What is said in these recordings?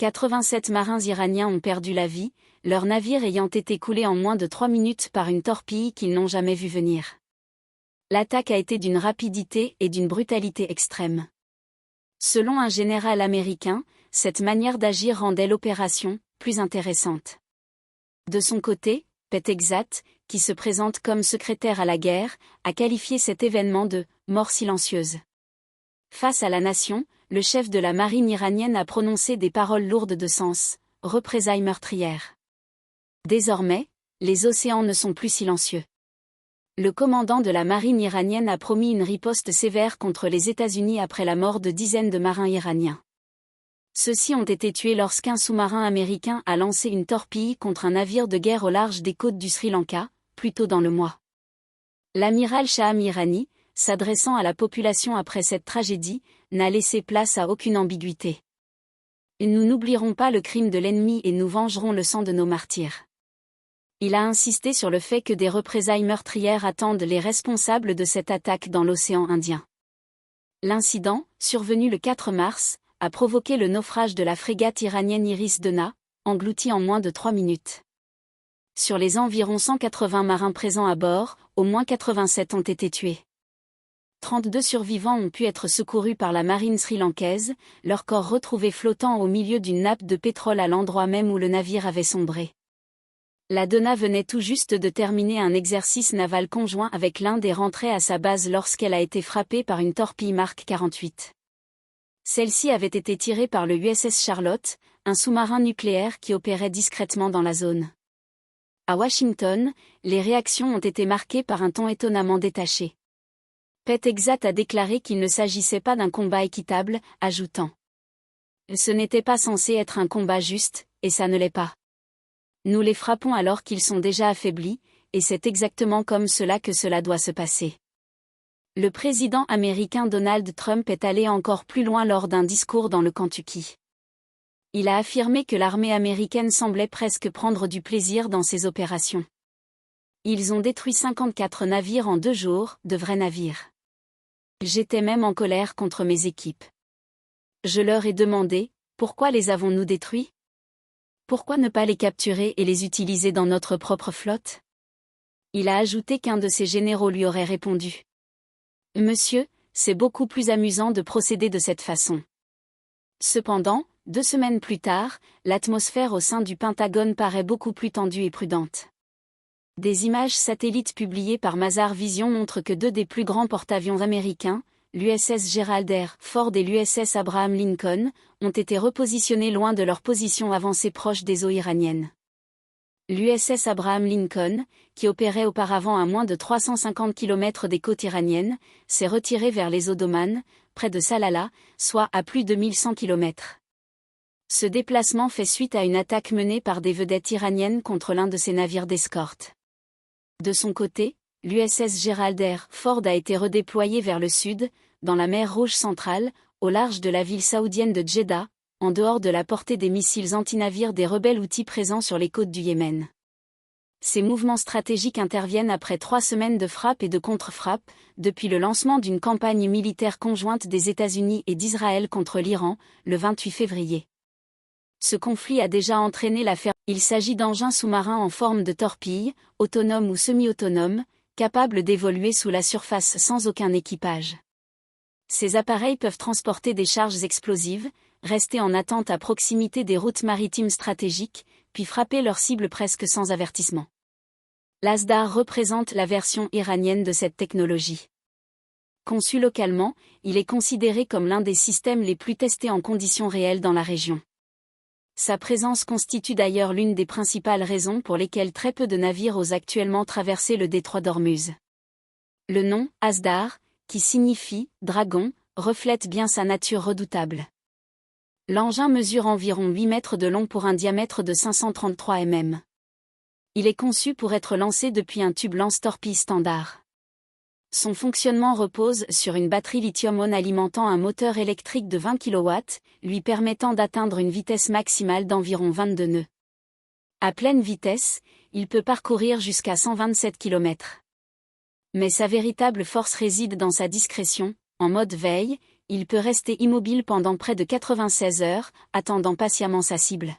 87 marins iraniens ont perdu la vie, leur navire ayant été coulé en moins de 3 minutes par une torpille qu'ils n'ont jamais vue venir. L'attaque a été d'une rapidité et d'une brutalité extrême. Selon un général américain, cette manière d'agir rendait l'opération plus intéressante. De son côté, Pete Hegseth, qui se présente comme secrétaire à la guerre, a qualifié cet événement de « mort silencieuse ». Face à la nation, le chef de la marine iranienne a prononcé des paroles lourdes de sens, représailles meurtrières. Désormais, les océans ne sont plus silencieux. Le commandant de la marine iranienne a promis une riposte sévère contre les États-Unis après la mort de dizaines de marins iraniens. Ceux-ci ont été tués lorsqu'un sous-marin américain a lancé une torpille contre un navire de guerre au large des côtes du Sri Lanka, plus tôt dans le mois. L'amiral Shaham Irani, s'adressant à la population après cette tragédie, n'a laissé place à aucune ambiguïté. Nous n'oublierons pas le crime de l'ennemi et nous vengerons le sang de nos martyrs. Il a insisté sur le fait que des représailles meurtrières attendent les responsables de cette attaque dans l'océan Indien. L'incident, survenu le 4 mars, a provoqué le naufrage de la frégate iranienne Iris Dena, engloutie en moins de 3 minutes. Sur les environ 180 marins présents à bord, au moins 87 ont été tués. 32 survivants ont pu être secourus par la marine sri-lankaise, leurs corps retrouvés flottant au milieu d'une nappe de pétrole à l'endroit même où le navire avait sombré. La Dena venait tout juste de terminer un exercice naval conjoint avec l'Inde et rentrait à sa base lorsqu'elle a été frappée par une torpille Mark 48. Celle-ci avait été tirée par le USS Charlotte, un sous-marin nucléaire qui opérait discrètement dans la zone. À Washington, les réactions ont été marquées par un ton étonnamment détaché. Pete Hegseth a déclaré qu'il ne s'agissait pas d'un combat équitable, ajoutant « Ce n'était pas censé être un combat juste, et ça ne l'est pas. Nous les frappons alors qu'ils sont déjà affaiblis, et c'est exactement comme cela que cela doit se passer. » Le président américain Donald Trump est allé encore plus loin lors d'un discours dans le Kentucky. Il a affirmé que l'armée américaine semblait presque prendre du plaisir dans ses opérations. Ils ont détruit 54 navires en 2 jours, de vrais navires. J'étais même en colère contre mes équipes. Je leur ai demandé, pourquoi les avons-nous détruits ? Pourquoi ne pas les capturer et les utiliser dans notre propre flotte ? Il a ajouté qu'un de ses généraux lui aurait répondu. Monsieur, c'est beaucoup plus amusant de procéder de cette façon. Cependant, 2 semaines plus tard, l'atmosphère au sein du Pentagone paraît beaucoup plus tendue et prudente. Des images satellites publiées par Mazar Vision montrent que 2 des plus grands porte-avions américains, l'USS Gerald R. Ford et l'USS Abraham Lincoln, ont été repositionnés loin de leur position avancée proche des eaux iraniennes. L'USS Abraham Lincoln, qui opérait auparavant à moins de 350 km des côtes iraniennes, s'est retiré vers les eaux d'Oman, près de Salalah, soit à plus de 1100 km. Ce déplacement fait suite à une attaque menée par des vedettes iraniennes contre l'un de ses navires d'escorte. De son côté, l'USS Gerald R. Ford a été redéployé vers le sud, dans la mer Rouge centrale, au large de la ville saoudienne de Djeddah, en dehors de la portée des missiles antinavires des rebelles houthis présents sur les côtes du Yémen. Ces mouvements stratégiques interviennent après 3 semaines de frappes et de contre-frappes, depuis le lancement d'une campagne militaire conjointe des États-Unis et d'Israël contre l'Iran, le 28 février. Ce conflit a déjà entraîné la fermeture. Il s'agit d'engins sous-marins en forme de torpilles, autonomes ou semi-autonomes, capables d'évoluer sous la surface sans aucun équipage. Ces appareils peuvent transporter des charges explosives, rester en attente à proximité des routes maritimes stratégiques, puis frapper leurs cibles presque sans avertissement. L'Asdar représente la version iranienne de cette technologie. Conçu localement, il est considéré comme l'un des systèmes les plus testés en conditions réelles dans la région. Sa présence constitue d'ailleurs l'une des principales raisons pour lesquelles très peu de navires osent actuellement traverser le détroit d'Ormuz. Le nom, Asdar, qui signifie « dragon », reflète bien sa nature redoutable. L'engin mesure environ 8 mètres de long pour un diamètre de 533 mm. Il est conçu pour être lancé depuis un tube lance-torpille standard. Son fonctionnement repose sur une batterie lithium-ion alimentant un moteur électrique de 20 kW, lui permettant d'atteindre une vitesse maximale d'environ 22 nœuds. À pleine vitesse, il peut parcourir jusqu'à 127 km. Mais sa véritable force réside dans sa discrétion, en mode veille, il peut rester immobile pendant près de 96 heures, attendant patiemment sa cible.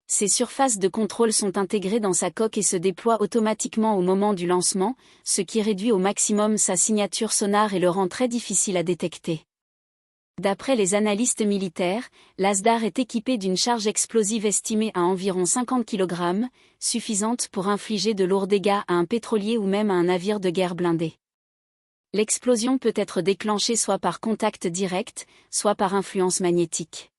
Ses surfaces de contrôle sont intégrées dans sa coque et se déploient automatiquement au moment du lancement, ce qui réduit au maximum sa signature sonar et le rend très difficile à détecter. D'après les analystes militaires, l'Asdar est équipé d'une charge explosive estimée à environ 50 kg, suffisante pour infliger de lourds dégâts à un pétrolier ou même à un navire de guerre blindé. L'explosion peut être déclenchée soit par contact direct, soit par influence magnétique.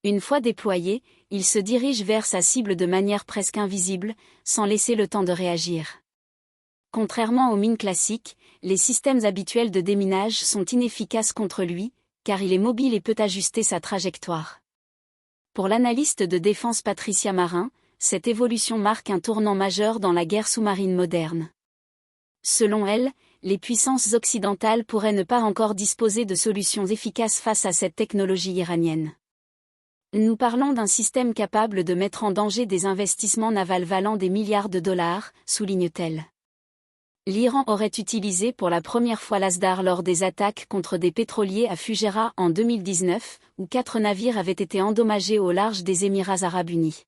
Une fois déployé, il se dirige vers sa cible de manière presque invisible, sans laisser le temps de réagir. Contrairement aux mines classiques, les systèmes habituels de déminage sont inefficaces contre lui, car il est mobile et peut ajuster sa trajectoire. Pour l'analyste de défense Patricia Marin, cette évolution marque un tournant majeur dans la guerre sous-marine moderne. Selon elle, les puissances occidentales pourraient ne pas encore disposer de solutions efficaces face à cette technologie iranienne. Nous parlons d'un système capable de mettre en danger des investissements navals valant des milliards de dollars, souligne-t-elle. L'Iran aurait utilisé pour la première fois l'Asdar lors des attaques contre des pétroliers à Fujairah en 2019, où 4 navires avaient été endommagés au large des Émirats arabes unis.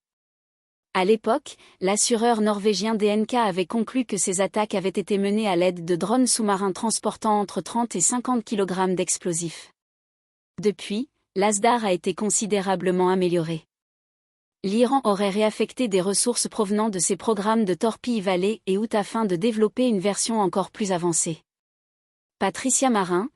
À l'époque, l'assureur norvégien DNK avait conclu que ces attaques avaient été menées à l'aide de drones sous-marins transportant entre 30 et 50 kg d'explosifs. Depuis, l'Asdar a été considérablement amélioré. L'Iran aurait réaffecté des ressources provenant de ses programmes de torpilles Vallée et Août afin de développer une version encore plus avancée. Patricia Marin,